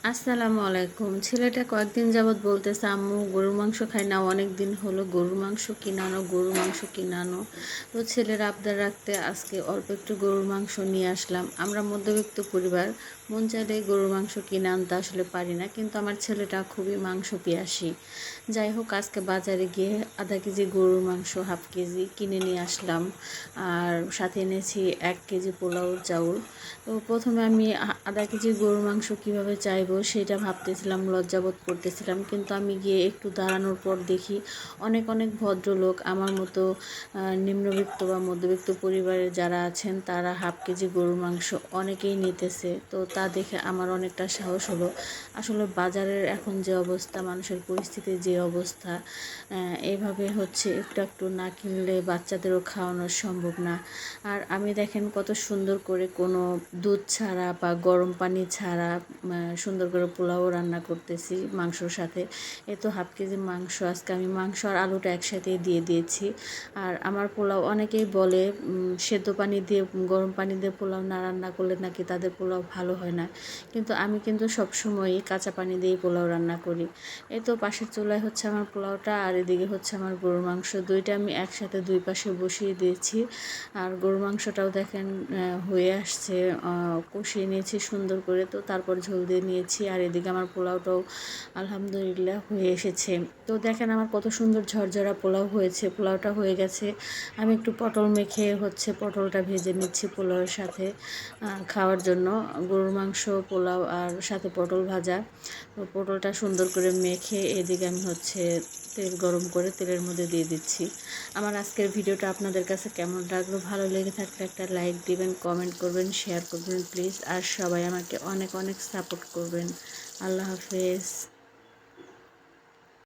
আসসালামু আলাইকুম। ছেলেটা কয়েকদিন যাবৎ বলতেছে, আম্মু গরুর মাংস খাই না, অনেক দিন হলো গরুর মাংস কিনানো, গরুর মাংস কিনানো। তো ছেলের আবদার রাখতে আজকে অল্প একটু গরুর মাংস নিয়ে আসলাম। আমরা মধ্যবিত্ত পরিবার, মন চাইলে গরুর মাংস কিনে আনতে আসলে পারি না, কিন্তু আমার ছেলেটা খুবই মাংস পিয়াসী। যাই হোক, আজকে বাজারে গিয়ে আধা কেজি গরুর মাংস, হাফ কেজি কিনে নিয়ে আসলাম। আর সাথে এনেছি 1 কেজি পোলাওর চাউল। তো প্রথমে আমি আধা কেজি গরুর মাংস কীভাবে চাইবো সেটা ভাবতেছিলাম, লজ্জাবোধ করতেছিলাম, কিন্তু আমি গিয়ে একটু দাঁড়ানোর পর দেখি অনেক অনেক ভদ্রলোক আমার মতো নিম্নবিত্ত বা মধ্যবিত্ত পরিবারের যারা আছেন তারা হাফ কেজি গরুর মাংস অনেকেই নিতেছে। তো তা দেখে আমার অনেকটা সাহস হলো। আসলে বাজারের এখন যে অবস্থা, মানুষের পরিস্থিতির যে অবস্থা, এইভাবে হচ্ছে একটু একটু না কিনলে বাচ্চাদেরও খাওয়ানো সম্ভব না। আর আমি দেখেন কত সুন্দর করে কোনো দুধ ছাড়া বা গরম পানি ছাড়া সুন্দর করে পোলাও রান্না করতেছি মাংসর সাথে। এ তো হাফ কেজি মাংস, আজকে আমি মাংস আর আলুটা একসাথেই দিয়ে দিয়েছি। আর আমার পোলাও অনেকেই বলে সেদ্ধ পানি দিয়ে, গরম পানি দিয়ে পোলাও না রান্না করলে নাকি তাদের পোলাও ভালো হয় না, কিন্তু আমি কিন্তু সবসময়ই কাঁচা পানি দিয়েই পোলাও রান্না করি। এই তো পাশের চুলায় হচ্ছে আমার পোলাওটা, আর এদিকে হচ্ছে আমার গরুর মাংস, দুইটা আমি একসাথে দুই পাশে বসিয়ে দিয়েছি। আর গরুর মাংসটাও দেখেন হয়ে আসছে, কষিয়ে নিয়েছি সুন্দর করে, তো তারপর ঝোল দিয়ে নিয়েছি। আর এদিকে আমার পোলাওটাও আলহামদুলিল্লাহ হয়ে এসেছে। তো দেখেন আমার কত সুন্দর ঝরঝরা পোলাও হয়েছে, পোলাওটা হয়ে গেছে। আমি একটু পটল মেখে হচ্ছে পটলটা ভেজে নিচ্ছি পোলাওয়ের সাথে খাওয়ার জন্য। গরুর মাংস, পোলাও আর সাথে পটল ভাজা। তো পটলটা সুন্দর করে মেখে এদিকে আমি হচ্ছে তেল গরম করে তেলের মধ্যে দিয়ে দিচ্ছি। আমার আজকের ভিডিওটা আপনাদের কাছে কেমন লাগলো? ভালো লেগে থাকলে একটা লাইক দিবেন, কমেন্ট করবেন, শেয়ার করবেন প্লিজ। আর সবাই আমাকে অনেক অনেক সাপোর্ট করবেন। আল্লাহ হাফেজ।